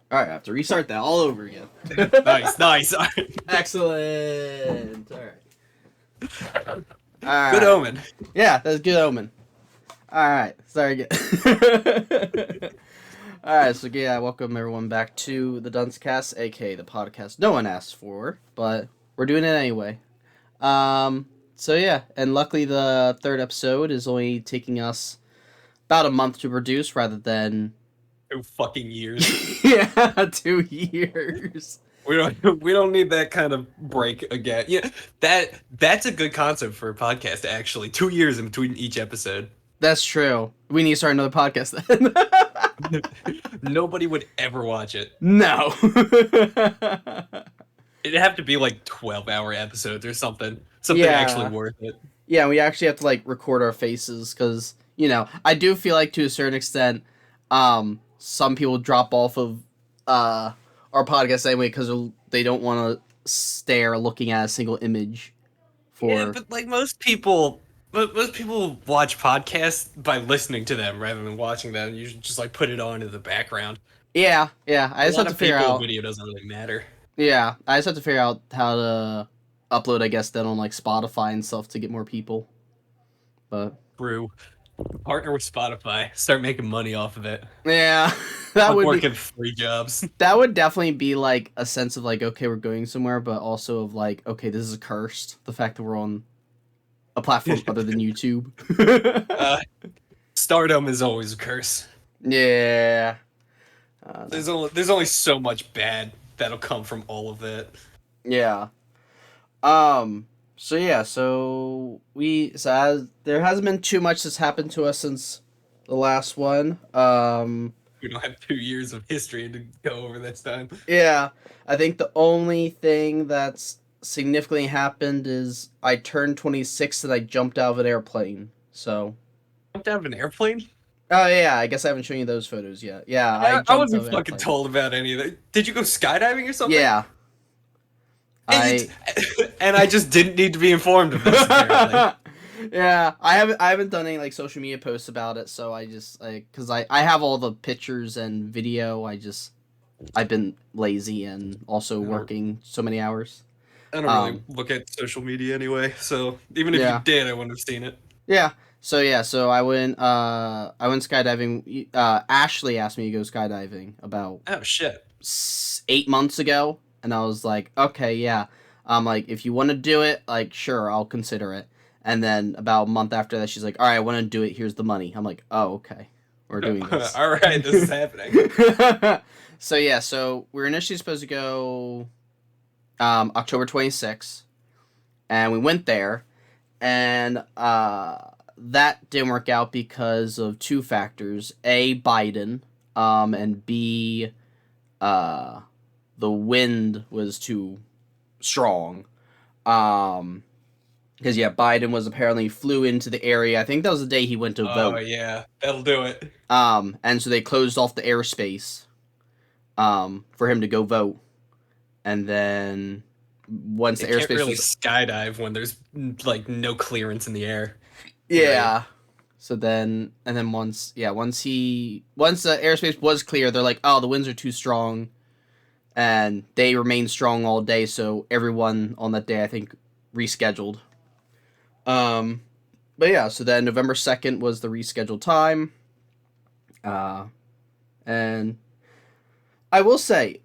All right, I have to restart that all over again. Nice. Excellent. All right. All Good right. omen. Yeah, that's good omen. All right. Sorry again. All right. So yeah, welcome everyone back to the Duncecast, aka the podcast no one asked for, but we're doing it anyway. So yeah, and luckily the third episode is only taking us about a month to produce rather than 2 fucking years. yeah, 2 years. We don't need that kind of break again. Yeah, that's a good concept for a podcast. Actually, 2 years in between each episode. That's true. We need to start another podcast then. Nobody would ever watch it. No. It'd have to be like 12-hour episodes or something. Something actually Yeah. worth it. Yeah, we actually have to like record our faces because I do feel like to a certain extent, some people drop off of our podcast anyway because they don't want to stare looking at a single image. Yeah, For but like most people watch podcasts by listening to them rather than watching them. You should just like put it on in the background. yeah, I A just have lot to of figure people, out. video doesn't really matter. Yeah, I just have to figure out how to upload. I guess then on like Spotify and stuff to get more people. But Brew. Partner with Spotify. Start making money off of it. yeah, that Like would be working 3 jobs. that would definitely be like a sense of like, okay, we're going somewhere, but also of like, okay, this is cursed. The fact that we're on a platform other than YouTube. uh, Stardom is always a curse. Yeah. There's only so much bad that'll come from all of that. Yeah. Um. So yeah. There hasn't been too much that's happened to us since the last one. We don't have 2 years of history to go over this time. Yeah. I think the only thing that's significantly happened is I turned 26 and I jumped out of an airplane. So. Jumped out of an airplane? Oh yeah, I guess I haven't shown you those photos yet. Yeah, I I jumped out wasn't of an fucking airplane. told about any of that. Did you go skydiving or something? Yeah. And, I and I just didn't need to be informed of this, apparently. yeah, I haven't done any like social media posts about it, so I just like cuz I have all the pictures and video. I've been lazy and also working so many hours. I don't really look at social media anyway, so even if Yeah. you did, I wouldn't have seen it. Yeah. So I went skydiving. Ashley asked me to go skydiving about Oh shit. 8 months ago, and I was like, okay, yeah. I'm like, if you want to do it, like, sure, I'll consider it. And then about a month after that, she's like, all right, I want to do it. Here's the money. I'm like, oh, okay, we're doing this. All right, this is happening. So we're initially supposed to go October 26th, and we went there, and that didn't work out because of two factors: A, Biden, and B, the wind was too strong. Because yeah, Biden was apparently flew into the area. I think that was the day he went to vote. Oh yeah, that'll do it. And so they closed off the airspace, for him to go vote. And then once You the can't airspace really was skydive when there's like no clearance in the air. yeah. So then once the airspace was clear, they're like, oh, the winds are too strong, and they remained strong all day. So everyone on that day, I think, rescheduled. But yeah, so then November 2nd was the rescheduled time. And I will say,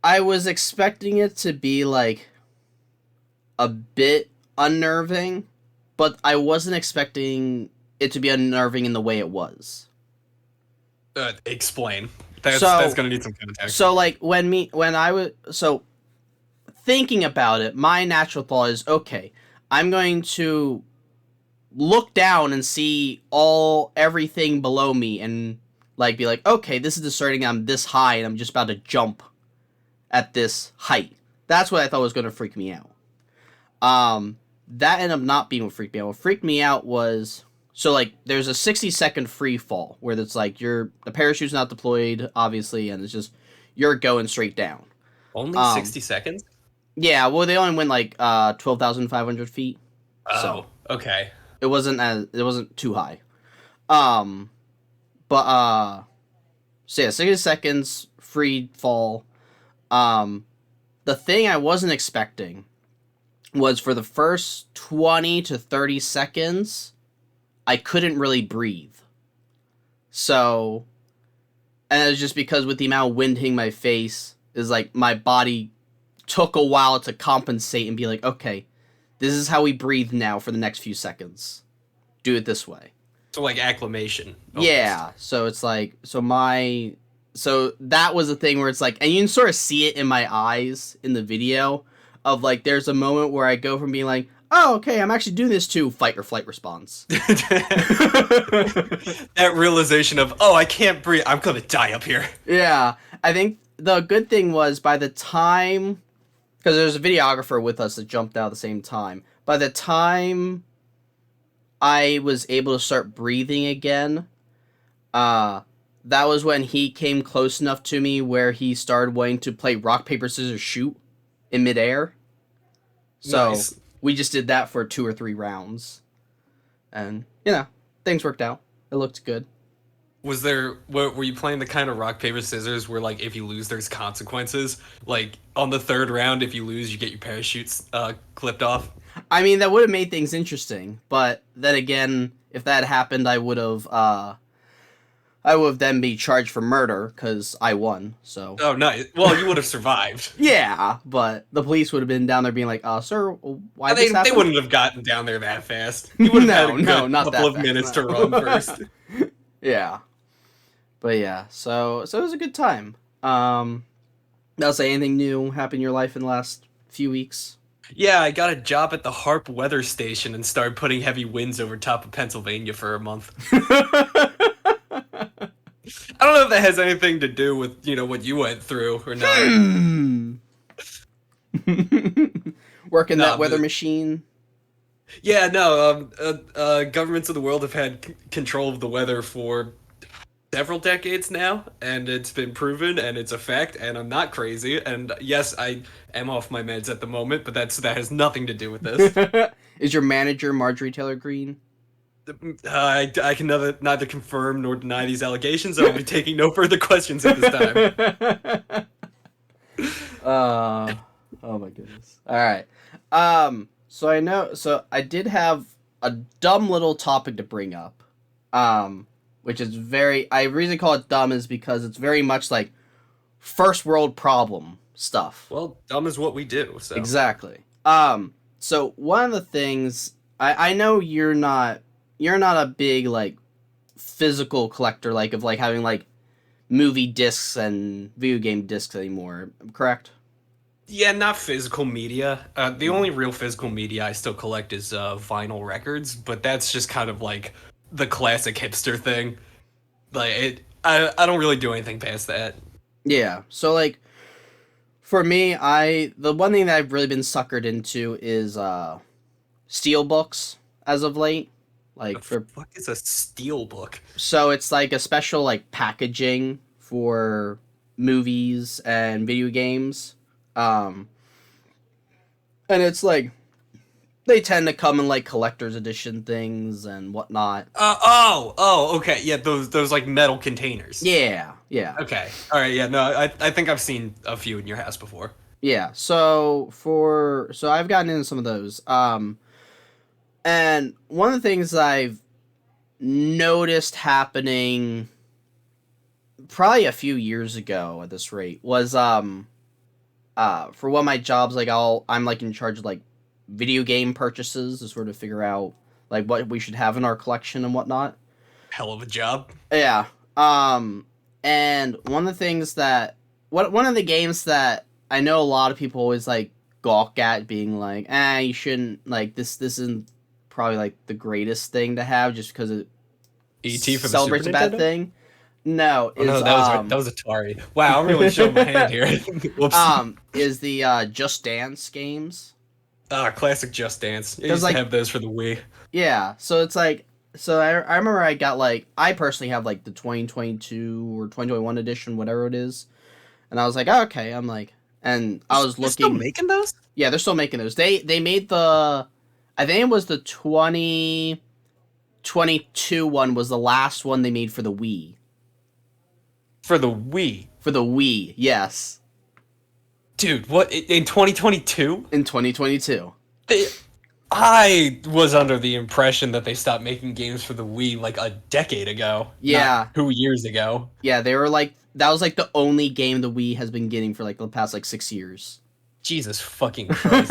I was expecting it to be like a bit unnerving, but I wasn't expecting it to be unnerving in the way it was. Explain. That's So gonna need some context. so like when I was thinking about it, my natural thought is, okay, I'm going to look down and see everything below me and like be like, okay, this is discerning. I'm this high and I'm just about to jump at this height. That's what I thought was going to freak me out. That ended up not being what freaked me out. What freaked me out was, so like there's a 60-second free fall where it's like the parachute's not deployed, obviously, and it's just you're going straight down. Only 60 seconds? Yeah, well, they only went like 12,500 feet. Oh, So okay. it wasn't too high. But So yeah, 60 seconds, free fall. The thing I wasn't expecting was for the first 20 to 30 seconds, I couldn't really breathe. So, and it was just because with the amount of wind hitting my face, is like my body took a while to compensate and be like, okay, this is how we breathe now for the next few seconds. Do it this way. So like acclimation. Almost. Yeah. So it's like, so that was a thing where it's like, and you can sort of see it in my eyes in the video of like, there's a moment where I go from being like, oh, okay, I'm actually doing this to fight or flight response. That realization of, oh, I can't breathe. I'm going to die up here. Yeah. I think the good thing was by the time, because there was a videographer with us that jumped out at the same time, by the time I was able to start breathing again, that was when he came close enough to me where he started wanting to play rock, paper, scissors, shoot in midair. So Nice. we just did that for 2 or 3 rounds. And, things worked out. It looked good. Were you playing the kind of rock, paper, scissors where, like, if you lose, there's consequences? Like, on the 3rd round, if you lose, you get your parachutes clipped off? I mean, that would have made things interesting. But then again, if that happened, I would have then be charged for murder because I won. So. Oh, nice. Well, you would have survived. Yeah, but the police would have been down there being like, sir, why They this happened? wouldn't have gotten down there that fast. You would have had a good not couple that of fast, minutes no. to run first. Yeah. But yeah, so it was a good time. I'll say anything new happened in your life in the last few weeks? Yeah, I got a job at the Harp weather station and started putting heavy winds over top of Pennsylvania for a month. I don't know if that has anything to do with, what you went through or not. Working that weather machine. Yeah, no, governments of the world have had control of the weather for several decades now, and it's been proven, and it's a fact, and I'm not crazy, and yes, I am off my meds at the moment, but that has nothing to do with this. Is your manager Marjorie Taylor Greene? I can neither confirm nor deny these allegations. I'll be taking no further questions at this time. Oh my goodness. All right. So I did have a dumb little topic to bring up. Which is the reason I call it dumb is because it's very much like first world problem stuff. Well, dumb is what we do, so. Exactly. So one of the things I know you're not a big like physical collector like of like having like movie discs and video game discs anymore, correct? Yeah, not physical media. The only real physical media I still collect is vinyl records, but that's just kind of like the classic hipster thing. Like I don't really do anything past that. Yeah. So like for me, the one thing that I've really been suckered into is steel books as of late. Like What is a steel book? So it's like a special like packaging for movies and video games. And it's like they tend to come in like collector's edition things and whatnot. Okay, yeah, those like metal containers. Yeah. Okay, all right, yeah, no, I think I've seen a few in your house before. Yeah, so I've gotten into some of those. And one of the things I've noticed happening probably a few years ago at this rate was for one of my jobs, like I'm like in charge of like video game purchases to sort of figure out like what we should have in our collection and whatnot. Hell of a job. Yeah. And one of the things that one of the games that I know a lot of people always like gawk at being like, you shouldn't like this isn't probably like the greatest thing to have just because it E.T. for the celebrates Super a bad Nintendo? thing. No, that was Atari. Wow, I'm really showing my hand here. Whoops. Is the Just Dance games. Classic Just Dance. I used like, to have those for the Wii. Yeah, so it's like, I remember I got like, I personally have like the 2022 or 2021 edition, whatever it is, and I was like, oh, okay, I'm like, and I was looking. They're still making those? Yeah, they're still making those. They made I think it was the 2022 one was the last one they made for the Wii. For the Wii. For the Wii, yes. Dude, what, in 2022? In 2022. I was under the impression that they stopped making games for the Wii like a decade ago, Yeah. not 2 years ago. Yeah, they were like, that was like the only game the Wii has been getting for like the past like 6 years. Jesus fucking Christ.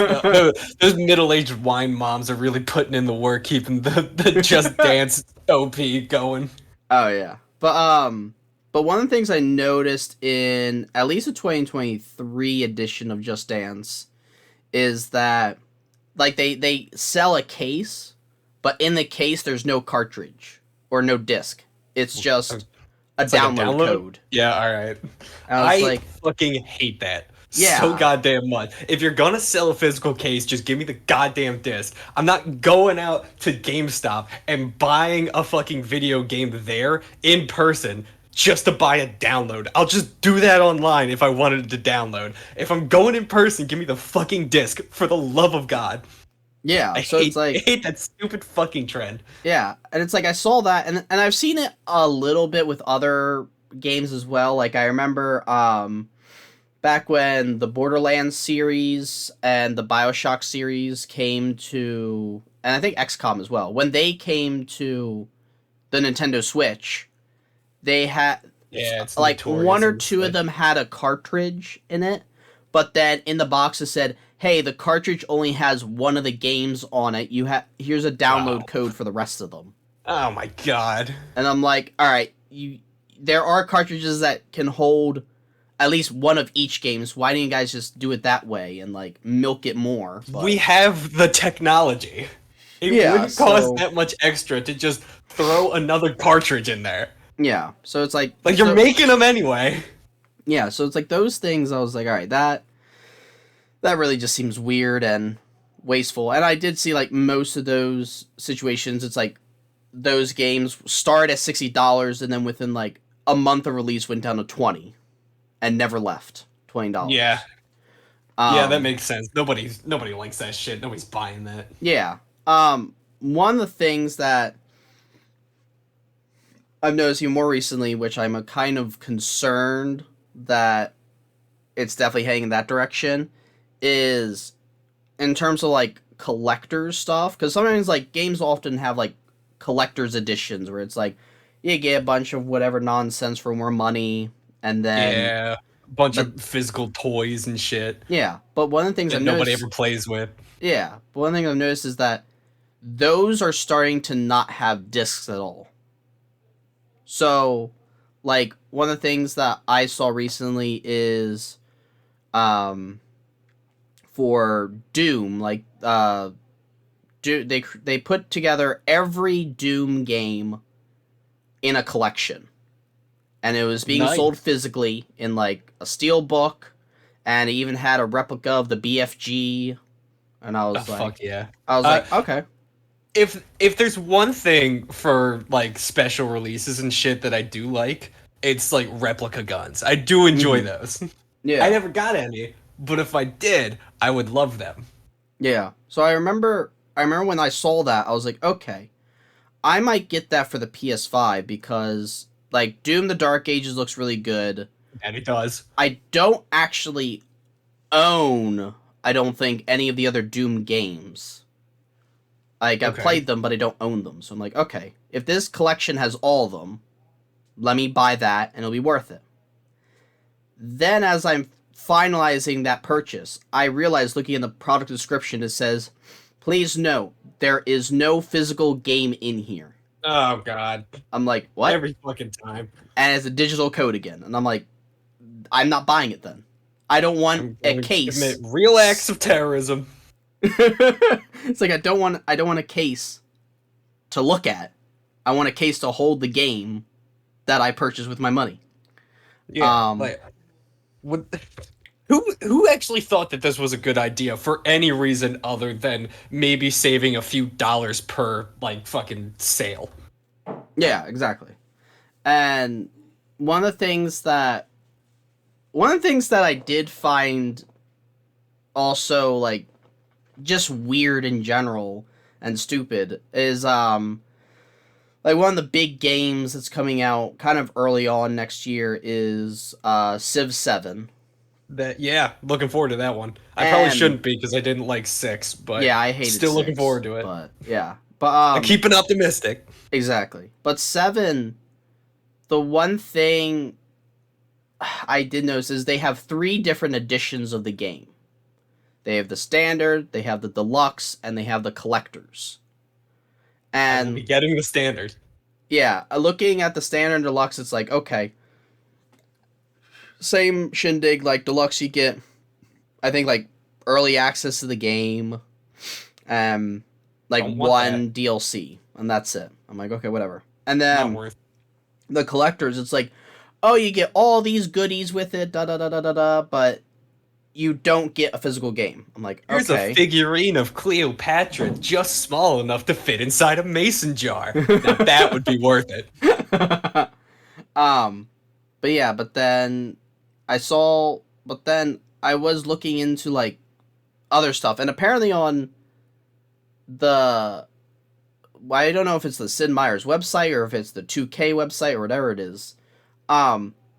Those middle-aged wine moms are really putting in the work keeping the Just Dance OP going. Oh yeah. But one of the things I noticed in at least the 2023 edition of Just Dance is that like they sell a case, but in the case there's no cartridge or no disc. It's just a download code. Yeah, all right. I was fucking hate that. Yeah. So goddamn much. If you're gonna sell a physical case, just give me the goddamn disc. I'm not going out to GameStop and buying a fucking video game there in person just to buy a download. I'll just do that online if I wanted to download. If I'm going in person, give me the fucking disc for the love of God. Yeah, I hate that stupid fucking trend. Yeah, and it's like I saw that, and I've seen it a little bit with other games as well. Like I remember back when the Borderlands series and the BioShock series came to, and I think XCOM as well, when they came to the Nintendo Switch, they had like one or two of them had a cartridge in it, but then in the box it said, hey, the cartridge only has one of the games on it. Here's a download code for the rest of them. Oh my god. And I'm like, all right, there are cartridges that can hold at least one of each games. Why didn't you guys just do it that way and like milk it more? But we have the technology. It wouldn't cost that much extra to just throw another cartridge in there. Yeah, so it's like you're making them anyway. Yeah, so it's like those things. I was like, all right, that really just seems weird and wasteful. And I did see like most of those situations. It's like those games start at $60 and then within like a month of release went down to $20 and never left $20. Yeah. Yeah, that makes sense. Nobody likes that shit. Nobody's buying that. Yeah. One of the things that I've noticed even more recently, which I'm a kind of concerned that it's definitely heading in that direction, is in terms of like collector's stuff. Because sometimes like games often have like collector's editions where it's like you get a bunch of whatever nonsense for more money, and then a bunch of physical toys and shit. Yeah, but one of the things that nobody ever plays with. Yeah, but one thing I've noticed is that those are starting to not have discs at all. So, like, one of the things that I saw recently is, for Doom, like, they put together every Doom game in a collection. And it was being sold physically in, like, a steel book, and it even had a replica of the BFG, and I was like... fuck yeah. I was like, okay. If there's one thing for like special releases and shit that I do like, it's like replica guns. I do enjoy those. Yeah. I never got any, but if I did, I would love them. Yeah. So I remember when I saw that, I was like, okay, I might get that for the PS5 because like Doom the Dark Ages looks really good. And it does. I don't actually own, I don't think, any of the other Doom games. Like, I've played them, but I don't own them. So I'm like, okay, if this collection has all of them, let me buy that, and it'll be worth it. Then, as I'm finalizing that purchase, I realized, looking in the product description, it says, please note, there is no physical game in here. Oh, God. I'm like, what? Every fucking time. And it's a digital code again. And I'm like, I'm not buying it then. I don't want a case. Commit real acts of terrorism. It's like I don't want a case to look at. I want a case to hold the game that I purchased with my money. Yeah. Who actually thought that this was a good idea for any reason other than maybe saving a few dollars per like fucking sale? Yeah, exactly. And one of the things that I did find also like just weird in general and stupid is like like one of the big games that's coming out kind of early on next year is Civ 7. Looking forward to that one. I probably And shouldn't be because I didn't like 6, but yeah, I hated still looking 6, forward to it. but yeah. But I keep it optimistic. exactly. But 7, the one thing I did notice is they have 3 different editions of the game. They have the standard, they have the deluxe, and they have the collectors. I will be And getting the standard. yeah, looking at the standard and deluxe, it's like, okay, same shindig, like deluxe you get, I think, like early access to the game, like Don't want one that. DLC, and that's it. I'm like, okay, whatever. And Not then worth. the collectors, it's like, oh, you get all these goodies with it, da da da da da da, but you don't get a physical game. I'm like, Here's a okay. figurine of Cleopatra just small enough to fit inside a mason jar. Now that would be worth it. But yeah, but then I was looking into like other stuff, and apparently on the, well, I don't know if it's the Sid Meier's website or if it's the 2K website or whatever it is.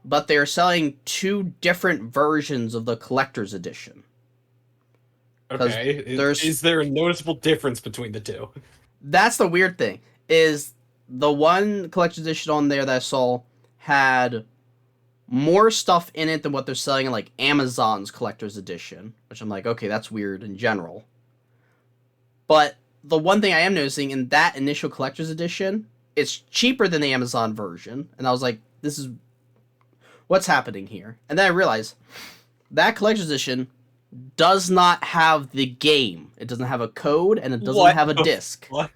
But they're selling 2 different versions of the collector's edition. Okay. Is there a noticeable difference between the two? That's the weird thing. Is the one collector's edition on there that I saw had more stuff in it than what they're selling in like Amazon's collector's edition, which I'm like, okay, that's weird in general. But the one thing I am noticing in that initial collector's edition, it's cheaper than the Amazon version, and I was like, this is what's happening here. And then I realized that collector's edition does not have the game. It doesn't have a code, and it doesn't have a disc. What?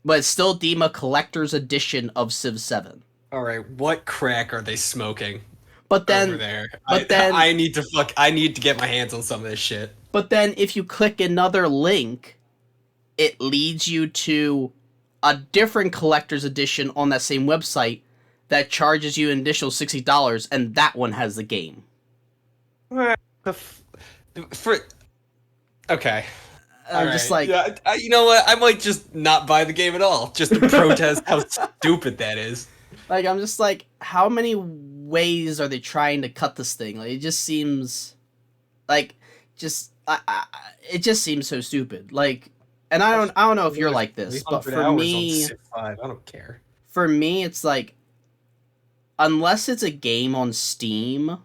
But it's still deemed a collector's edition of Civ 7. All right, what crack are they smoking But then, over there? then I need to get my hands on some of this shit. But then if you click another link, it leads you to a different collector's edition on that same website that charges you an additional $60, and that one has the game. Okay. I'm just like, yeah, you know what? I might just not buy the game at all, just to protest how stupid that is. like, I'm just like, how many ways are they trying to cut this thing? Like, it just seems like, it just seems so stupid. Like, and I don't know if you're like this, but for me, I don't care. For me, it's like, unless it's a game on Steam,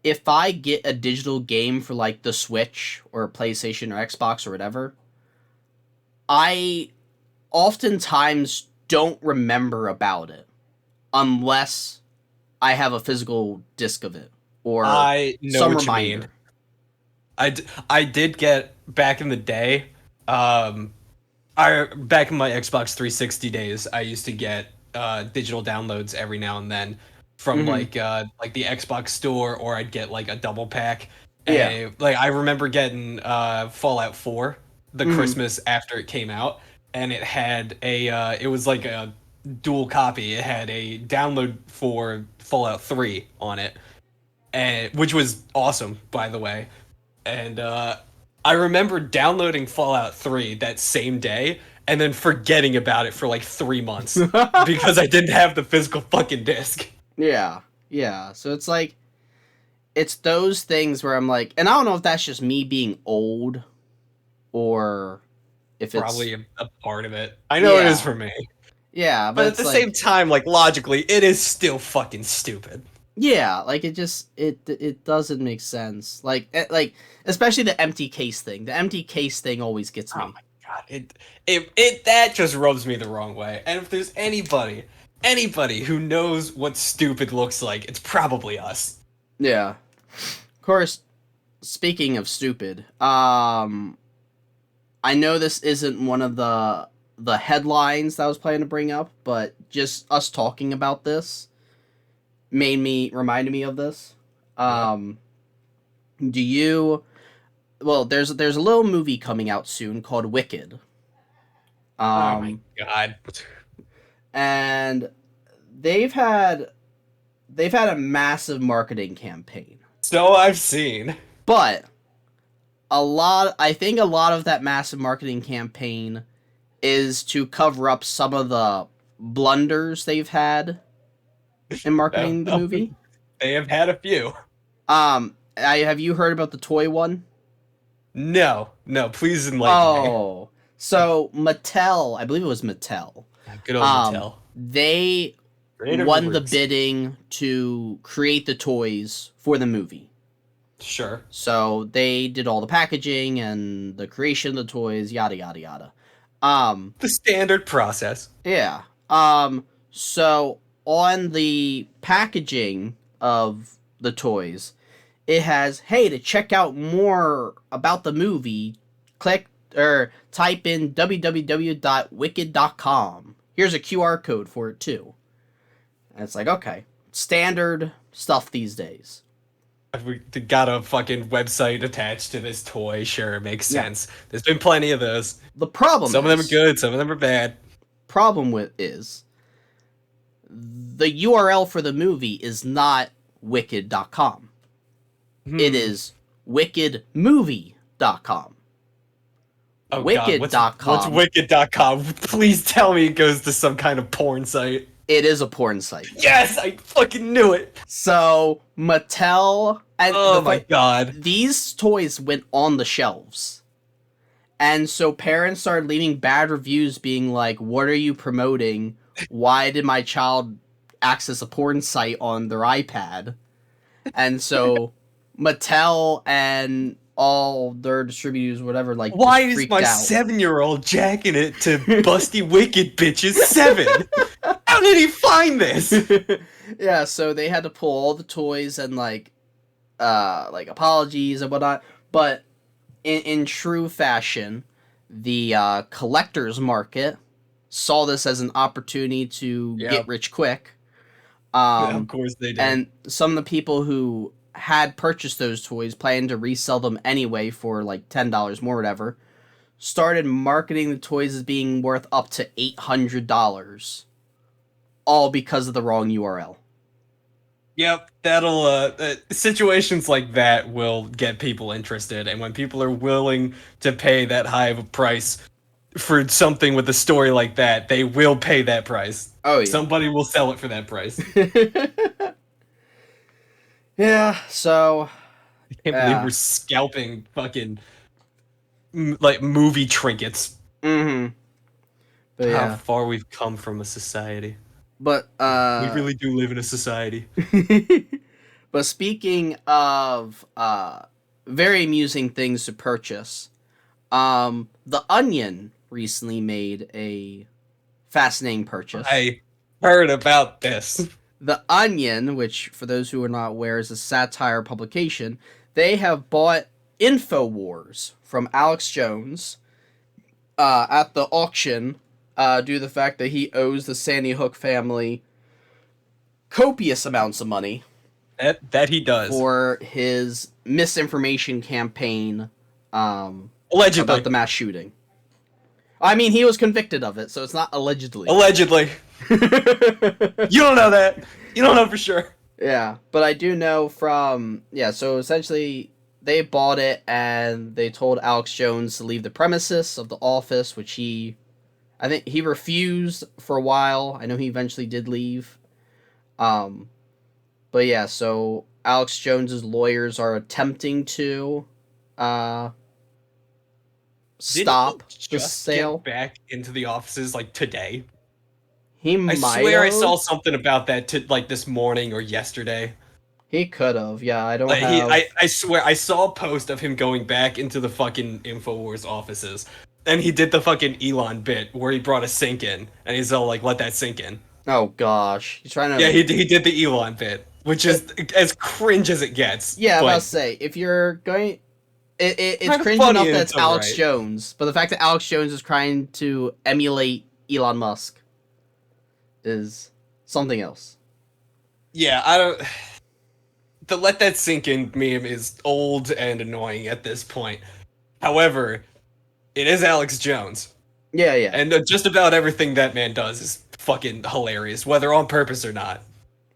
if I get a digital game for like the Switch or PlayStation or Xbox or whatever, I oftentimes don't remember about it unless I have a physical disc of it or I know some what reminder. you mean. I did get back in the day. Back in my Xbox 360 days, I used to get digital downloads every now and then from like the Xbox store, or I'd get like a double pack. Yeah. Like I remember getting Fallout 4 the Christmas after it came out, and it had it was like a dual copy. It had a download for Fallout 3 on it, and which was awesome, by the way. And I remember downloading Fallout 3 that same day and then forgetting about it for like 3 months because I didn't have the physical fucking disc. Yeah. Yeah. So it's like, it's those things where I'm like, and I don't know if that's just me being old or if Probably it's a part of it. I know it is Yeah. for me. Yeah, But at it's the like, same time, like logically, it is still fucking stupid. yeah, like it doesn't make sense. Like especially the empty case thing. The empty case thing always gets me. Oh my god, it that just rubs me the wrong way. And if there's anybody who knows what stupid looks like, it's probably us. Yeah. Of course, speaking of stupid, I know this isn't one of the headlines that I was planning to bring up, but just us talking about this reminded me of this. Do you? Well, there's a little movie coming out soon called Wicked. Oh my god. And they've had a massive marketing campaign. So I've seen. But I think a lot of that massive marketing campaign is to cover up some of the blunders they've had in marketing the movie. They have had a few. Have you heard about the toy one? No, please enlighten me. Oh, so Mattel, I believe it was Mattel. Good old Mattel. They won the bidding to create the toys for the movie. Sure. So they did all the packaging and the creation of the toys, yada yada yada. The standard process. Yeah. So on the packaging of the toys, it has, hey, to check out more about the movie, click or type in www.wicked.com. Here's a QR code for it too. And it's like, okay, standard stuff these days. We got a fucking website attached to this toy. Sure, it makes sense. There's been plenty of those. The problem some of them are good, some of them are bad. Problem with is the URL for the movie is not wicked.com. It is wickedmovie.com. Oh, wicked.com. What's wicked.com? Please tell me it goes to some kind of porn site. It is a porn site. Yes, I fucking knew it. So Mattel and oh my god, these toys went on the shelves, and so parents started leaving bad reviews, being like, "What are you promoting? Why did my child access a porn site on their iPad?" And so Mattel and all their distributors, whatever, like, why is my out. 7-year-old jacking it to busty wicked bitches 7? How did he find this? Yeah, so they had to pull all the toys and like apologies and whatnot. But in true fashion, the collector's market saw this as an opportunity to get rich quick. Yeah, of course they did. And some of the people who had purchased those toys, planned to resell them anyway for like $10 more, whatever, started marketing the toys as being worth up to $800, all because of the wrong URL. Yep, that'll situations like that will get people interested, and when people are willing to pay that high of a price for something with a story like that, they will pay that price. Oh yeah. Somebody will sell it for that price. Yeah, so I can't believe we're scalping fucking like movie trinkets. Mm-hmm. But how far we've come from a society. But we really do live in a society. But speaking of very amusing things to purchase, The Onion recently made a fascinating purchase. I heard about this. The Onion, which for those who are not aware is a satire publication, they have bought InfoWars from Alex Jones at the auction due to the fact that he owes the Sandy Hook family copious amounts of money. That he does. For his misinformation campaign allegedly about the mass shooting. I mean, he was convicted of it, so it's not allegedly. Allegedly. You don't know that. You don't know for sure. Yeah, but I do know from... Yeah, so essentially, they bought it, and they told Alex Jones to leave the premises of the office, which he... I think he refused for a while. I know he eventually did leave. But yeah, so Alex Jones's lawyers are attempting to stop the sale. Get back into the offices like today. He might. I swear I saw something about that like this morning or yesterday. He could have. Yeah, I don't like, have... I swear I saw a post of him going back into the fucking InfoWars offices. And he did the fucking Elon bit where he brought a sink in, and he's all like, "Let that sink in." Oh gosh, he's trying to. Yeah, he did the Elon bit, which is as cringe as it gets. Yeah, I was about to say, if you're going, it's cringe enough that it's Alex Jones, but the fact that Alex Jones is trying to emulate Elon Musk is something else. Yeah, I don't. The "let that sink in" meme is old and annoying at this point. However, it is Alex Jones. Yeah. And just about everything that man does is fucking hilarious, whether on purpose or not.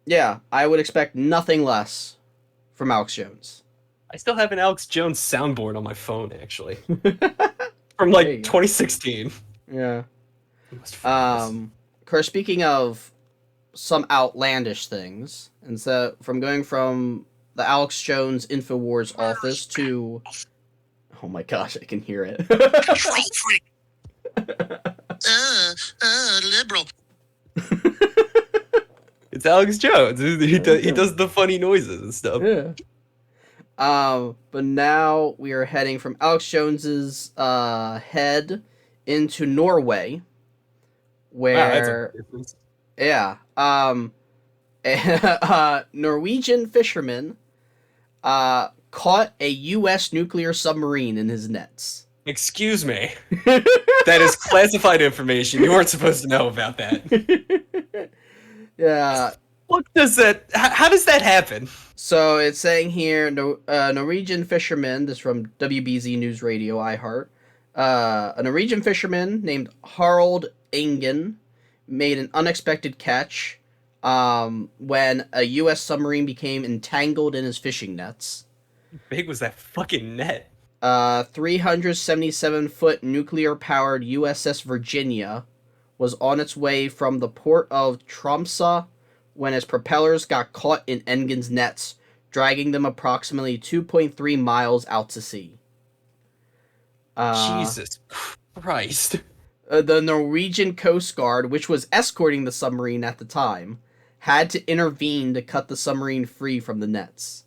Yeah, I would expect nothing less from Alex Jones. I still have an Alex Jones soundboard on my phone, actually. From like 2016. Yeah. Of course, speaking of some outlandish things, and so from going from the Alex Jones Infowars office to, oh my gosh, I can hear it. Control freak. Liberal. It's Alex Jones. He does the funny noises and stuff. Yeah. But now we are heading from Alex Jones's head into Norway, where Wow, that's a difference. yeah, Norwegian fisherman caught a U.S. nuclear submarine in his nets. Excuse me. That is classified information. You weren't supposed to know about that. Yeah. What does that? How does that happen? So it's saying here, Norwegian fisherman. This is from WBZ News Radio, iHeart. A Norwegian fisherman named Harald Engen made an unexpected catch when a U.S. submarine became entangled in his fishing nets. How big was that fucking net? 377-foot nuclear-powered USS Virginia was on its way from the port of Tromsø when its propellers got caught in Engen's nets, dragging them approximately 2.3 miles out to sea. Jesus Christ. The Norwegian Coast Guard, which was escorting the submarine at the time, had to intervene to cut the submarine free from the nets.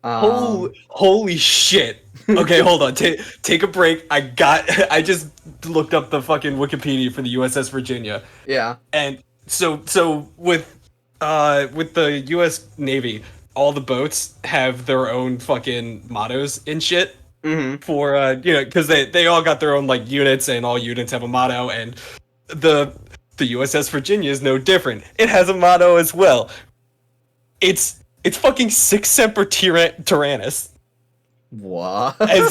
Holy shit. Okay, hold on. Take a break. I just looked up the fucking Wikipedia for the USS Virginia. Yeah. And so with the US Navy, all the boats have their own fucking mottos and shit. Mm-hmm. For because they all got their own like units, and all units have a motto, and the USS Virginia is no different. It has a motto as well. It's fucking Sic Semper Tyrannis. What? As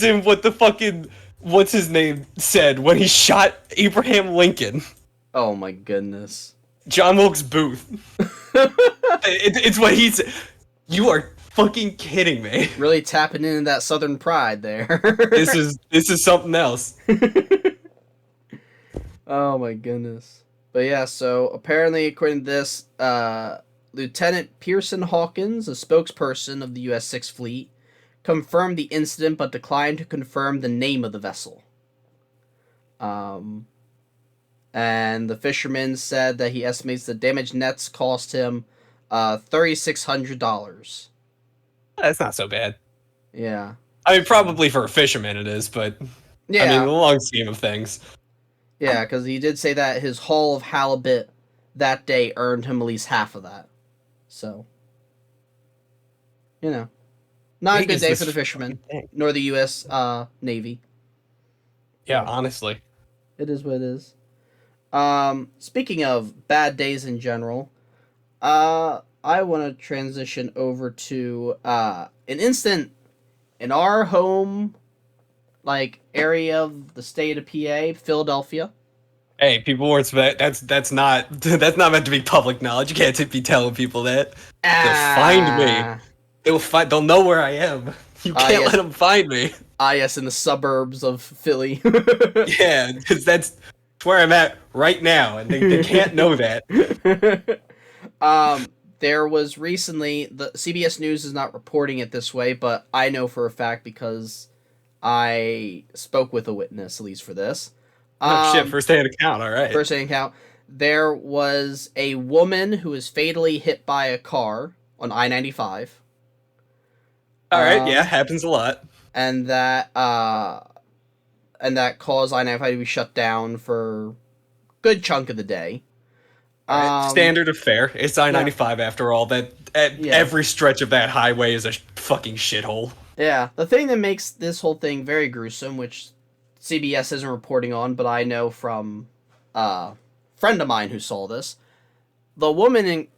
in what the fucking what's his name said when he shot Abraham Lincoln. Oh my goodness. John Wilkes Booth. It's what he said. You are fucking kidding me. Really tapping into that Southern pride there. This is something else. Oh my goodness. But yeah, so apparently according to this, Lieutenant Pearson Hawkins, a spokesperson of the U.S. Sixth Fleet, confirmed the incident but declined to confirm the name of the vessel. And the fisherman said that he estimates the damaged nets cost him $3,600. That's not so bad. Yeah. I mean, probably for a fisherman it is, but Yeah. I mean, the long scheme of things. Yeah, because he did say that his haul of halibut that day earned him at least half of that. So, not a good day for the fishermen, nor the U.S. Navy. Yeah, honestly. It is what it is. Speaking of bad days in general, I want to transition over to an incident in our home, area of the state of PA, Philadelphia. Hey, people weren't. That's not meant to be public knowledge. You can't be telling people that. They'll find me. They'll know where I am. You can't let them find me. Yes, in the suburbs of Philly. Yeah, because that's where I'm at right now, and they can't know that. There was recently, the CBS News is not reporting it this way, but I know for a fact because I spoke with a witness, at least for this. Oh shit, first-hand account, alright. First-hand account. There was a woman who was fatally hit by a car on I-95. Alright, yeah, happens a lot. And that caused I-95 to be shut down for a good chunk of the day. Standard of fare. It's I-95 after all. Every stretch of that highway is a fucking shithole. Yeah, the thing that makes this whole thing very gruesome, which CBS isn't reporting on, but I know from a friend of mine who saw this, the woman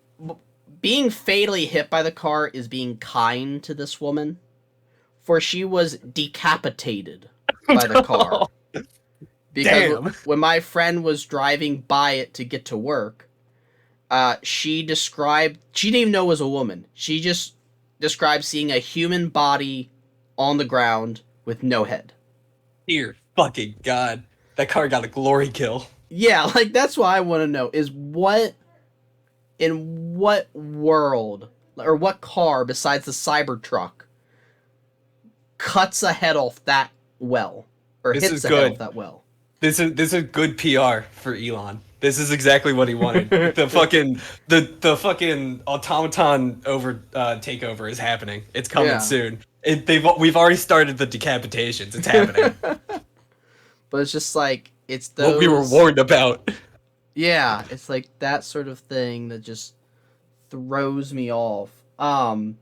being fatally hit by the car is being kind to this woman, for she was decapitated by the car. Because when my friend was driving by it to get to work, she didn't even know it was a woman. She just described seeing a human body on the ground with no head. Dear fucking God. That car got a glory kill. Yeah, like that's what I want to know is in what world or what car besides the Cybertruck cuts a head off that well or This is hits a head good. off that well. This is good PR for Elon. This is exactly what he wanted. the fucking automaton takeover is happening. It's coming soon. We've already started the decapitations. It's happening. But it's just like it's those. What we were warned about. Yeah, it's like that sort of thing that just throws me off. And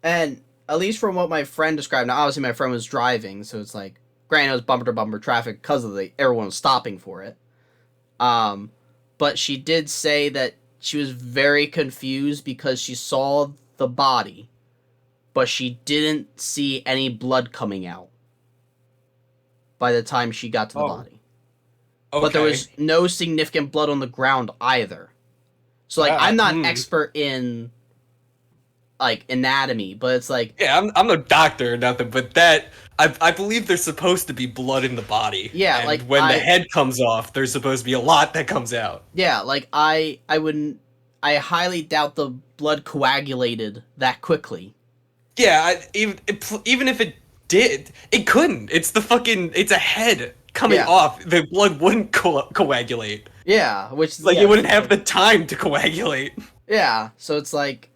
at least from what my friend described, now obviously my friend was driving, so it's like, granted it was bumper to bumper traffic because of everyone was stopping for it. But she did say that she was very confused because she saw the body, but she didn't see any blood coming out by the time she got to the body. Okay. But there was no significant blood on the ground either. So, like, I'm not an expert in, like, anatomy, but it's like... Yeah, I'm no doctor or nothing, but that... I believe there's supposed to be blood in the body. Yeah, and like, when the head comes off, there's supposed to be a lot that comes out. Yeah, like, I highly doubt the blood coagulated that quickly. Yeah, even if it did, it couldn't. It's a head coming off. The blood wouldn't coagulate. Yeah, which like it wouldn't have the time to coagulate. Yeah, so it's like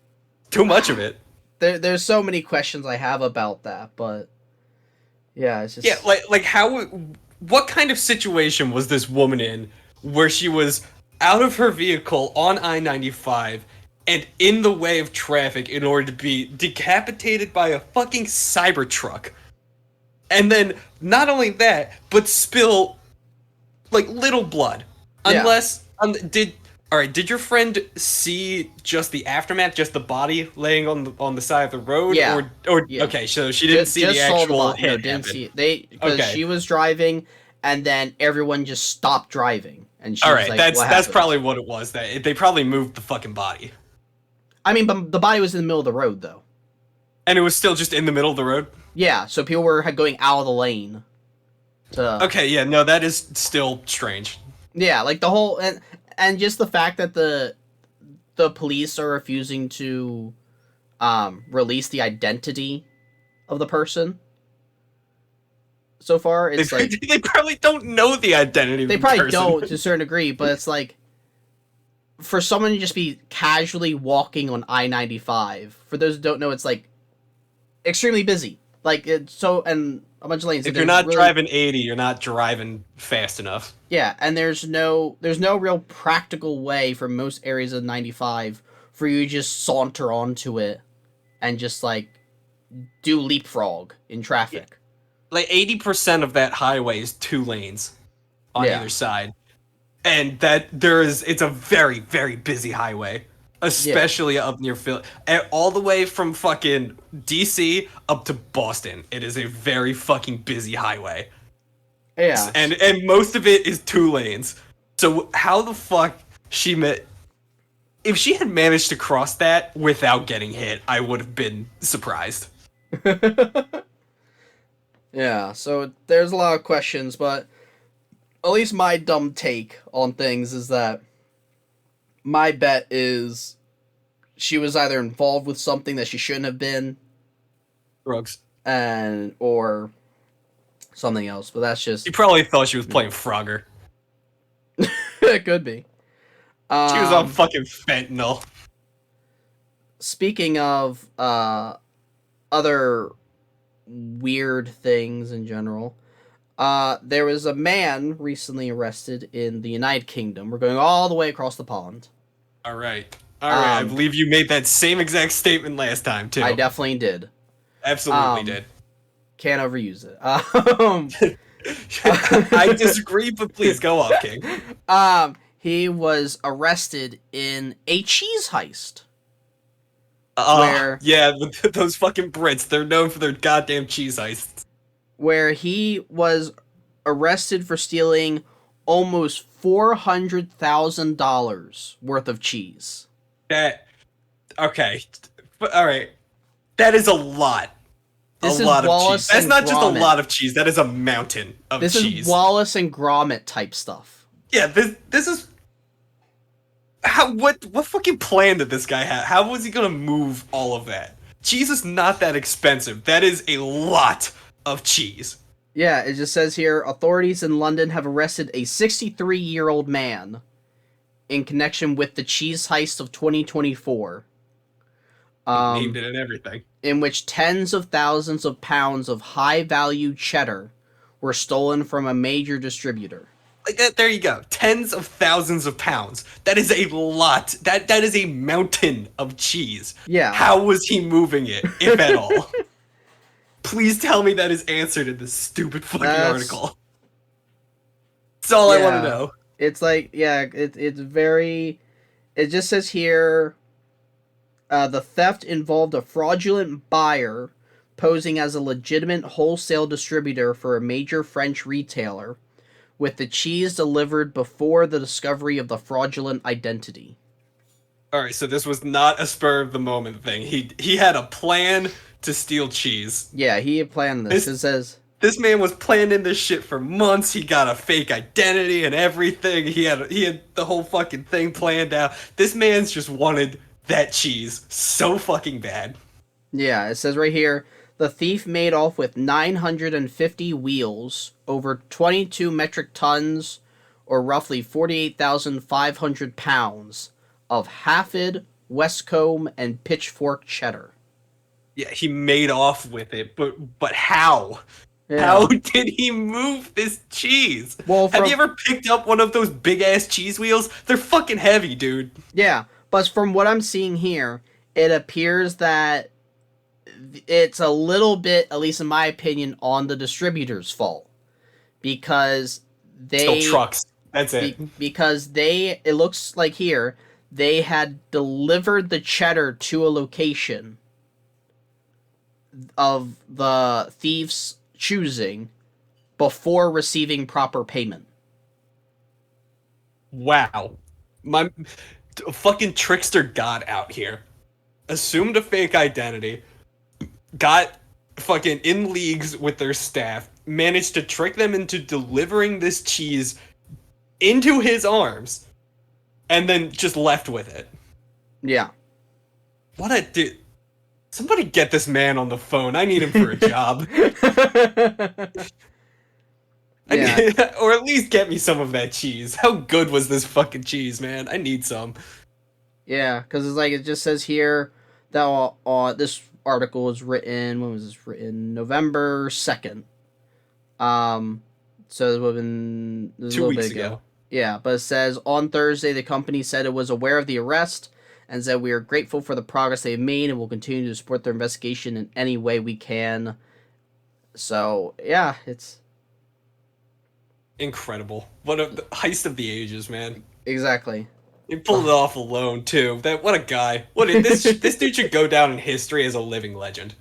too much of it. There's so many questions I have about that, but yeah, it's just like what kind of situation was this woman in where she was out of her vehicle on I-95 and in the way of traffic in order to be decapitated by a fucking Cybertruck? And then, not only that, but spill, like, little blood. Unless, did your friend see just the aftermath, just the body laying on the side of the road? Yeah. Okay, so she didn't see the actual hit happen. Didn't see it. Because she was driving, and then everyone just stopped driving. And she was like, that's probably what it was. They probably moved the fucking body. I mean, but the body was in the middle of the road, though. And it was still just in the middle of the road? Yeah, so people were going out of the lane. Okay, yeah, no, that is still strange. Yeah, like the whole... And just the fact that the police are refusing to release the identity of the person. So far, it's they probably don't know the identity of the person. They probably don't to a certain degree, but it's like... For someone to just be casually walking on I-95, for those who don't know, it's like extremely busy. Like and a bunch of lanes. If you're not driving 80, you're not driving fast enough. Yeah, and there's no real practical way for most areas of 95 for you to just saunter onto it and just like do leapfrog in traffic. Like 80% of that highway is 2 lanes on either side. And it's a very, very busy highway, especially up near Philly, all the way from fucking DC up to Boston. It is a very fucking busy highway. Yeah, and most of it is 2 lanes. So how the fuck if she had managed to cross that without getting hit, I would have been surprised. Yeah, so there's a lot of questions, but. At least my dumb take on things is that my bet is she was either involved with something that she shouldn't have been. Drugs. Or something else, but that's just... She probably thought she was playing Frogger. It could be. She was on fucking fentanyl. Speaking of other weird things in general... there was a man recently arrested in the United Kingdom. We're going all the way across the pond. All right. I believe you made that same exact statement last time, too. I definitely did. Absolutely did. Can't overuse it. I disagree, but please go off, King. He was arrested in a cheese heist. Yeah, those fucking Brits, they're known for their goddamn cheese heists. Where he was arrested for stealing almost $400,000 worth of cheese. Okay. All right. That is a lot This a is lot of Wallace cheese. That's and not just a Gromit. lot of cheese. That is a mountain of This cheese. is Wallace and Gromit type stuff. Yeah, this is how what fucking plan did this guy have? How was he gonna move all of that? Cheese is not that expensive. That is a lot of cheese. Yeah, it just says here, authorities in London have arrested a 63-year-old man in connection with the cheese heist of 2024. Named it and everything. In which tens of thousands of pounds of high-value cheddar were stolen from a major distributor. Like that, there you go. Tens of thousands of pounds. That is a lot. That is a mountain of cheese. Yeah. How was he moving it, if at all? Please tell me that is answered in this stupid fucking article. That's all I want to know. It's like, it's very... It just says here, the theft involved a fraudulent buyer posing as a legitimate wholesale distributor for a major French retailer, with the cheese delivered before the discovery of the fraudulent identity. Alright, so this was not a spur of the moment thing. He had a plan to steal cheese. Yeah, he had planned this. It says... This man was planning this shit for months. He got a fake identity and everything. He had the whole fucking thing planned out. This man's just wanted that cheese so fucking bad. Yeah, it says right here, the thief made off with 950 wheels, over 22 metric tons, or roughly 48,500 pounds, of Hafid, Westcombe, and Pitchfork cheddar. Yeah, he made off with it, but how? Yeah. How did he move this cheese? Well, have you ever picked up one of those big-ass cheese wheels? They're fucking heavy, dude. Yeah, but from what I'm seeing here, it appears that it's a little bit, at least in my opinion, on the distributor's fault. Because they... Still trucks. That's it. Because it looks like here, they had delivered the cheddar to a location of the thief's choosing before receiving proper payment. Wow. My fucking trickster god out here. Assumed a fake identity. Got fucking in leagues with their staff. Managed to trick them into delivering this cheese into his arms. And then just left with it. Yeah. What a dude. Somebody get this man on the phone. I need him for a job. Or at least get me some of that cheese. How good was this fucking cheese, man? I need some. Yeah, because it's like, it just says here that this article was written, when was this written? November 2nd. So it would have been 2 weeks ago. Yeah, but it says, on Thursday, the company said it was aware of the arrest and said, we are grateful for the progress they've made and will continue to support their investigation in any way we can. So, yeah, it's... incredible. What a heist of the ages, man. Exactly. He pulled it off alone, too. What a guy. This dude should go down in history as a living legend.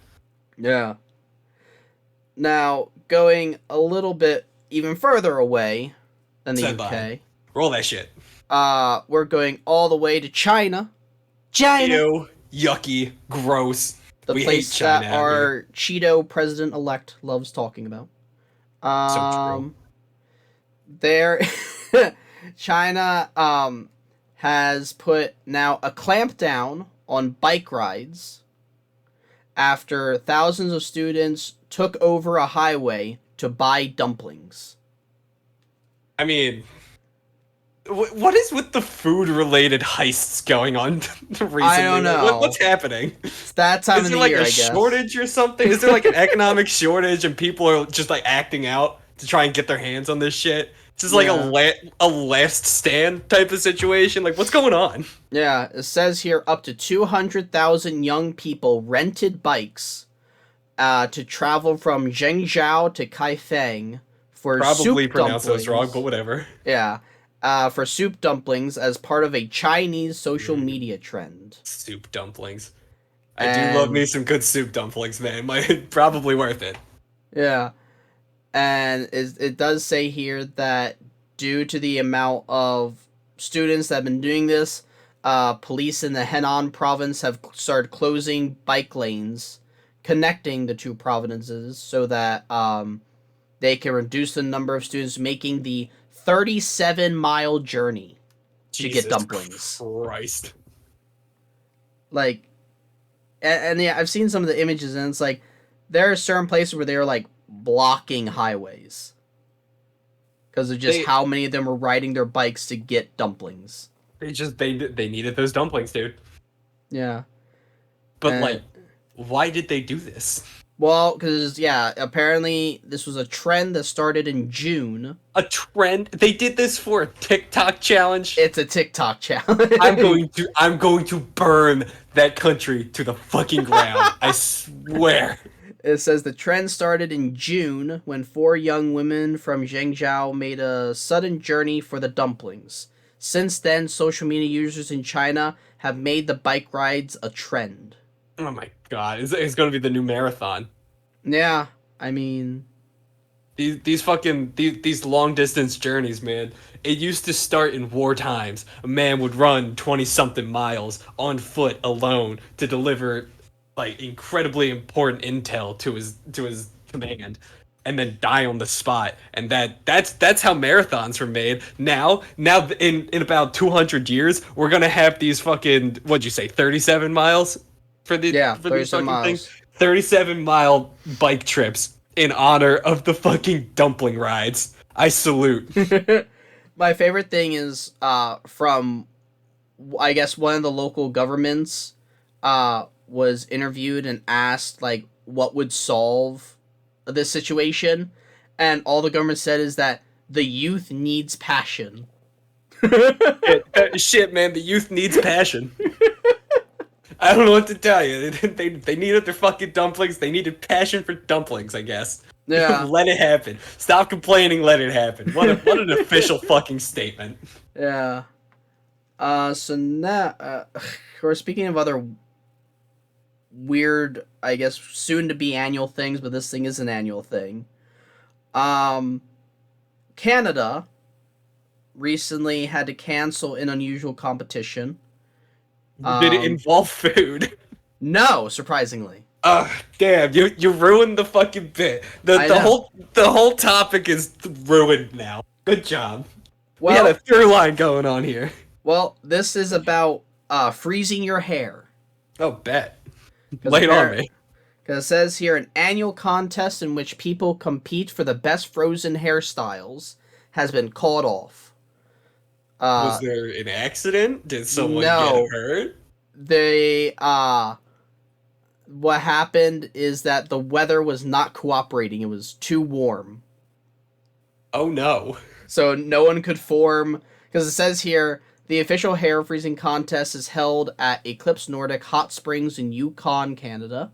Yeah. Now, going a little bit even further away than the UK. Roll that shit. We're going all the way to China. China! Ew, yucky, gross. We place hate China that our Cheeto president-elect loves talking about. So true. There, China, has put now a clampdown on bike rides after thousands of students took over a highway to buy dumplings. I mean, what is with the food-related heists going on recently? I don't know. What's happening? It's that time of the year, I guess. Is there like a shortage or something? Is there like an economic shortage and people are just like acting out to try and get their hands on this shit? It's just like a last stand type of situation. Like, what's going on? Yeah, it says here up to 200,000 young people rented bikes to travel from Zhengzhou to Kaifeng for probably soup pronounced dumplings. those wrong, but whatever. Yeah, for soup dumplings as part of a Chinese social media trend. Soup dumplings. I do love me some good soup dumplings, man. Probably worth it. Yeah. And it does say here that due to the amount of students that have been doing this, police in the Henan province have started closing bike lanes connecting the two provinces so that they can reduce the number of students making the 37-mile journey to get dumplings. Christ. Like, and yeah, I've seen some of the images, and it's like there are certain places where they are like blocking highways because of just how many of them were riding their bikes to get dumplings. They needed those dumplings, dude. Yeah, but like, why did they do this? Well, because, yeah, apparently this was a trend that started in June. A trend? They did this for a TikTok challenge? It's a TikTok challenge. I'm going to burn that country to the fucking ground. I swear. It says the trend started in June when 4 young women from Zhengzhou made a sudden journey for the dumplings. Since then, social media users in China have made the bike rides a trend. Oh my god, it's gonna be the new marathon. Yeah, I mean... These long distance journeys, man. It used to start in war times. A man would run 20-something miles on foot alone to deliver, like, incredibly important intel to his command, and then die on the spot. And that's how marathons were made. Now in about 200 years, we're gonna have these fucking, what'd you say, 37 miles? For 37 miles. 37-mile bike trips in honor of the fucking dumpling rides. I salute. My favorite thing is from, I guess, one of the local governments was interviewed and asked, like, what would solve this situation, and all the government said is that the youth needs passion. Shit, man, the youth needs passion. I don't know what to tell you. They needed their fucking dumplings. They needed passion for dumplings, I guess. Yeah. Let it happen. Stop complaining, let it happen. What an official fucking statement. Yeah. So now, we're speaking of other weird, I guess, soon-to-be annual things, but this thing is an annual thing. Canada recently had to cancel an unusual competition. Did it involve food? No, surprisingly. Ugh, damn, you ruined the fucking bit. The whole topic is ruined now. Good job. Well, we had a through line going on here. Well, this is about freezing your hair. Oh, bet. Lay it on me. Because it says here, an annual contest in which people compete for the best frozen hairstyles has been called off. Was there an accident? Did someone get hurt? What happened is that the weather was not cooperating. It was too warm. Oh no. So no one could form, because it says here, the official hair freezing contest is held at Eclipse Nordic Hot Springs in Yukon, Canada.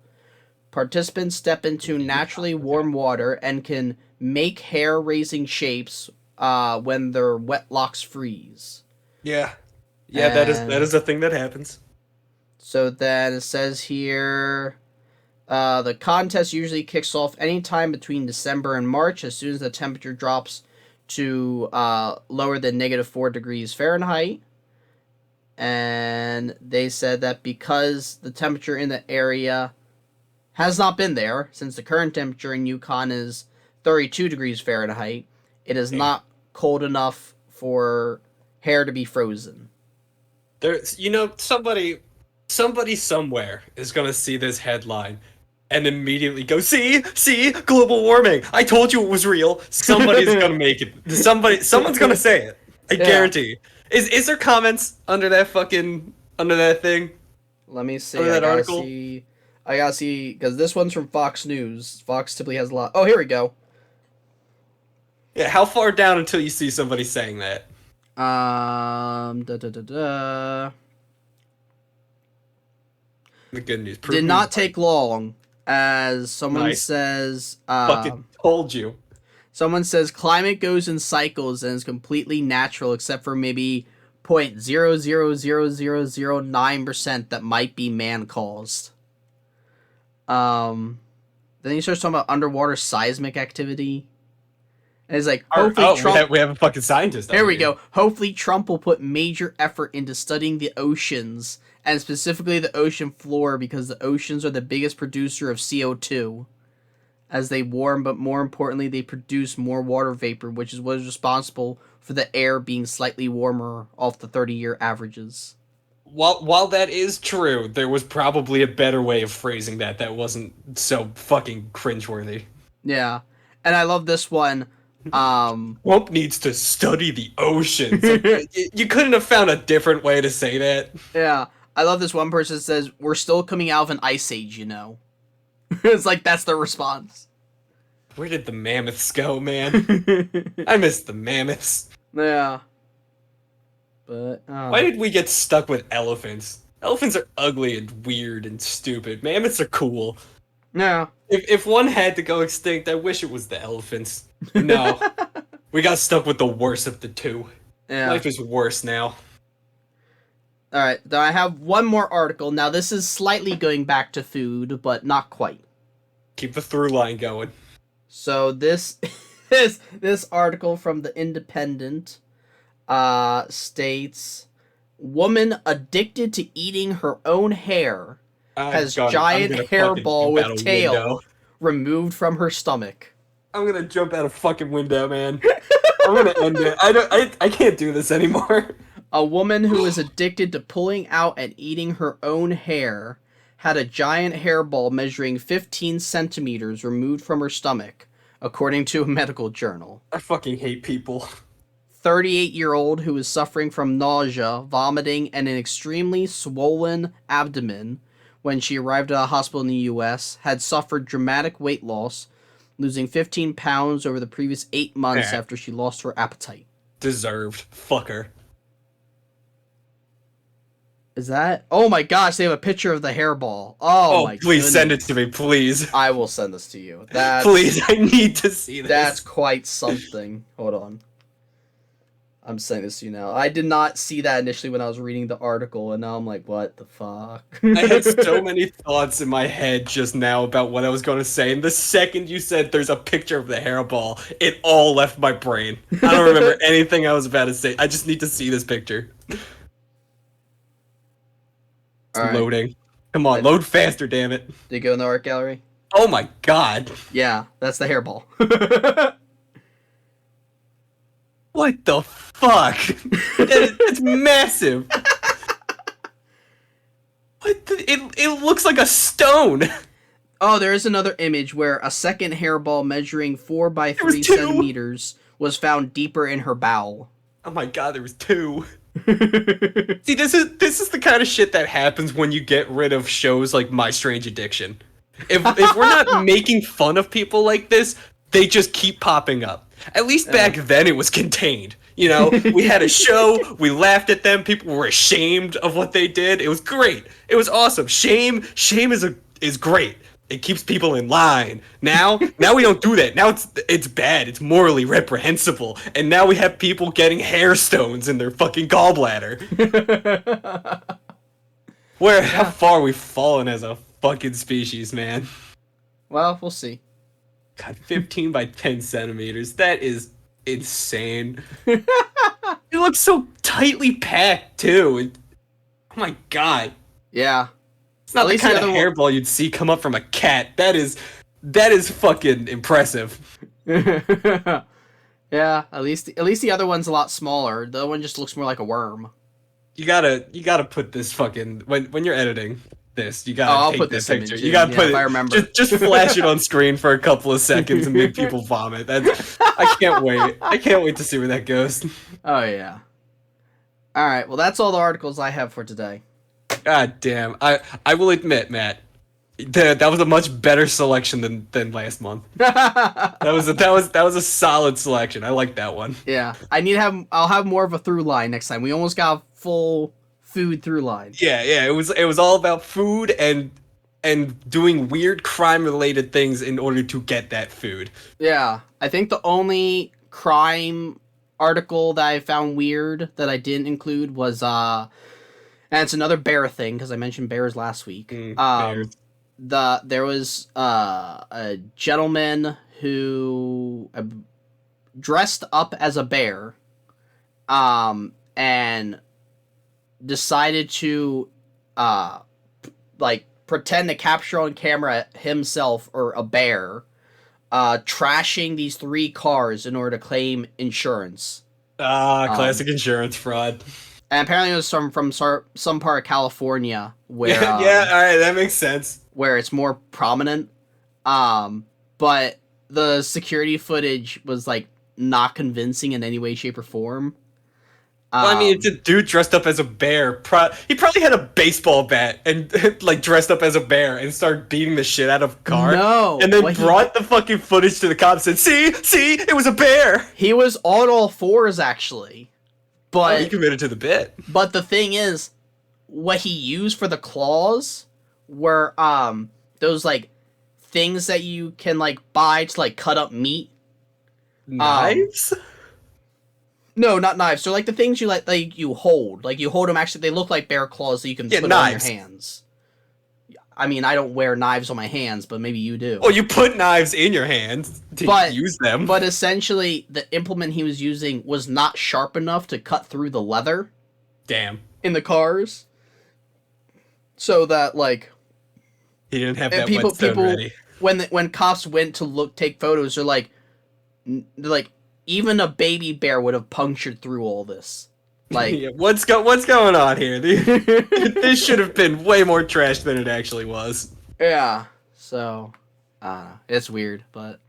Participants step into naturally warm water and can make hair-raising shapes when their wet locks freeze. Yeah. Yeah, that is a thing that happens. So then it says here, the contest usually kicks off anytime between December and March as soon as the temperature drops to lower than -4 degrees Fahrenheit. And they said that because the temperature in the area has not been there, since the current temperature in Yukon is 32 degrees Fahrenheit, it is not cold enough for hair to be frozen. There's, somebody somewhere is gonna see this headline and immediately go, see, global warming. I told you it was real. Somebody's gonna make it. Someone's gonna say it. I guarantee. Is there comments under that thing? Let me see. Under that article? I gotta see, because this one's from Fox News. Fox typically has a lot. Oh, here we go. Yeah, how far down until you see somebody saying that? The good news. Did not take long, as someone says... fucking told you. Someone says climate goes in cycles and is completely natural except for maybe 0.00009% that might be man-caused. Then he starts talking about underwater seismic activity. And it's like, hopefully Trump... we have a fucking scientist. There we go. Hopefully Trump will put major effort into studying the oceans and specifically the ocean floor because the oceans are the biggest producer of CO2 as they warm, but more importantly, they produce more water vapor, which is what is responsible for the air being slightly warmer off the 30-year averages. While that is true, there was probably a better way of phrasing that wasn't so fucking cringeworthy. Yeah. And I love this one. Trump needs to study the oceans. Like, you couldn't have found a different way to say that. Yeah. I love this one person that says, we're still coming out of an ice age, you know. It's like, that's their response. Where did the mammoths go, man? I miss the mammoths. Yeah. But, Why did we get stuck with elephants? Elephants are ugly and weird and stupid. Mammoths are cool. Yeah. If one had to go extinct, I wish it was the elephants. No. We got stuck with the worst of the two. Yeah. Life is worse now. Alright, then I have one more article. Now, this is slightly going back to food, but not quite. Keep the through line going. So, this is this article from The Independent states, woman addicted to eating her own hair has giant hairball with tail removed from her stomach. I'm gonna jump out a fucking window, man. I'm gonna end it. I can't do this anymore. A woman who is addicted to pulling out and eating her own hair had a giant hairball measuring 15 centimeters removed from her stomach, according to a medical journal. I fucking hate people. 38-year-old who is suffering from nausea, vomiting, and an extremely swollen abdomen when she arrived at a hospital in the U.S., had suffered dramatic weight loss, losing 15 pounds over the previous 8 months after she lost her appetite. Deserved. Fuck her. Is that? Oh my gosh, they have a picture of the hairball. Oh my please goodness. send it to me, please. I will send this to you. That's, please, I need to see this. That's quite something. Hold on. I'm sending this to you now. I did not see that initially when I was reading the article, and now I'm like, what the fuck? I had so many thoughts in my head just now about what I was going to say, and the second you said there's a picture of the hairball, it all left my brain. I don't remember anything I was about to say. I just need to see this picture. It's loading. Come on, load faster, damn it. Did you go in the art gallery? Oh my god. Yeah, that's the hairball. What the fuck? It's massive. It looks like a stone. Oh, there is another image where a second hairball measuring 4 by 3 centimeters was found deeper in her bowel. Oh my god, there was 2. See, this is the kind of shit that happens when you get rid of shows like My Strange Addiction. If we're not making fun of people like this, they just keep popping up. At least back then it was contained. You know, we had a show, we laughed at them, people were ashamed of what they did. It was great. It was awesome. Shame is great. It keeps people in line. Now we don't do that. Now it's bad. It's morally reprehensible. And now we have people getting hair stones in their fucking gallbladder. How far we've fallen as a fucking species, man. Well, we'll see. God, 15 by 10 centimeters. That is insane. It looks so tightly packed, too. Oh my god. Yeah. It's not the kind of hairball you'd see come up from a cat. That is fucking impressive. Yeah, at least the other one's a lot smaller. The other one just looks more like a worm. You gotta put this fucking when you're editing this. You gotta I'll take put this this picture. image You gotta in, put if it. I remember. Just flash it on screen for a couple of seconds and make people vomit. I can't wait. I can't wait to see where that goes. Oh yeah. All right. Well, that's all the articles I have for today. God damn. I will admit, Matt, that was a much better selection than last month. that was a solid selection. I like that one. Yeah. I'll have more of a through line next time. We almost got a full food through line. Yeah. It was all about food and doing weird crime related things in order to get that food. Yeah. I think the only crime article that I found weird that I didn't include was and it's another bear thing because I mentioned bears last week. Bears. There was a gentleman who dressed up as a bear, and decided to like pretend to capture on camera himself or a bear trashing these 3 cars in order to claim insurance. Classic insurance fraud. And apparently it was from some part of California where Yeah, all right, that makes sense. where it's more prominent. But the security footage was like not convincing in any way, shape, or form. Well, I mean, it's a dude dressed up as a bear. He probably had a baseball bat and like dressed up as a bear and started beating the shit out of a car. No, and then brought the fucking footage to the cops and said, see, it was a bear. He was on all fours actually, but he committed to the bit. But the thing is, what he used for the claws were those like things that you can like buy to like cut up meat. Knives? No, not knives. They're like the things you you hold. Like you hold them. Actually, they look like bear claws that you can put knives. on your hands. I mean, I don't wear knives on my hands, but maybe you do. Well, you put knives in your hands to use them. But essentially, the implement he was using was not sharp enough to cut through the leather. Damn. In the cars. So that like he didn't have that people ready. When cops went to take photos, they're like even a baby bear would have punctured through all this. Like, yeah, what's going on here? This should have been way more trash than it actually was. Yeah. So, it's weird, but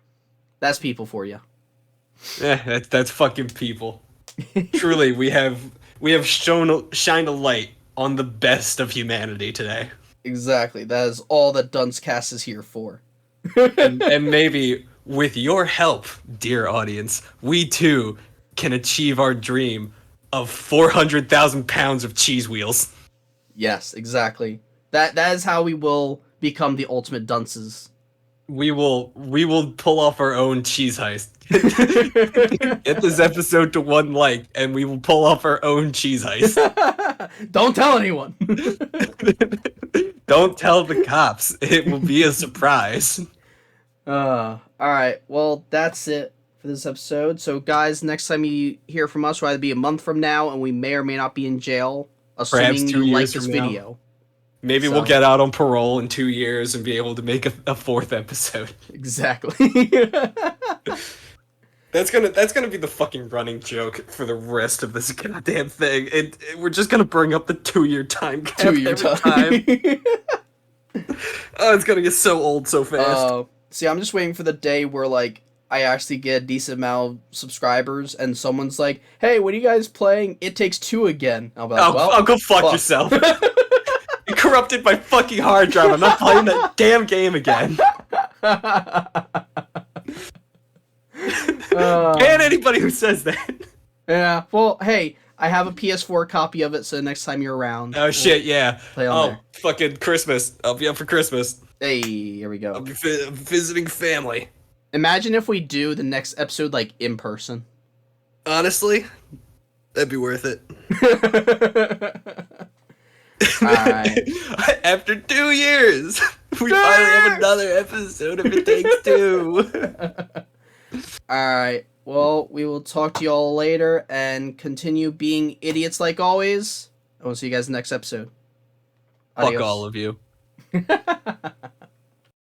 that's people for you. Yeah, that's fucking people. Truly, we have shined a light on the best of humanity today. Exactly. That is all that Duncecast is here for. and maybe with your help, dear audience, we too can achieve our dream of 400,000 pounds of cheese wheels. Yes, exactly. That is how we will become the ultimate dunces. We will pull off our own cheese heist. Get this episode to 1 like, and we will pull off our own cheese heist. Don't tell anyone. Don't tell the cops. It will be a surprise. Alright, well, that's it for this episode. So, guys, next time you hear from us will either be a month from now, and we may or may not be in jail, assuming you like this video. Maybe we'll get out on parole in 2 years and be able to make a 4th episode. Exactly. That's gonna be the fucking running joke for the rest of this goddamn thing. We're just gonna bring up the 2-year time gap every time. Oh, it's gonna get so old so fast. See, I'm just waiting for the day where, like, I actually get a decent amount of subscribers, and someone's like, hey, what are you guys playing? It Takes Two again. I'll be like, I'll go fuck yourself. You corrupted my fucking hard drive. I'm not playing that damn game again. Ban anybody who says that. Yeah, well, hey, I have a PS4 copy of it, so next time you're around... Oh, shit, yeah. Play on there. Fucking Christmas. I'll be up for Christmas. Hey, here we go. I'll be visiting family. Imagine if we do the next episode, like, in person. Honestly, that'd be worth it. Alright. After 2 years, we finally have another episode of It Takes Two. Alright, well, we will talk to y'all later and continue being idiots like always. I will see you guys next episode. Fuck all of you.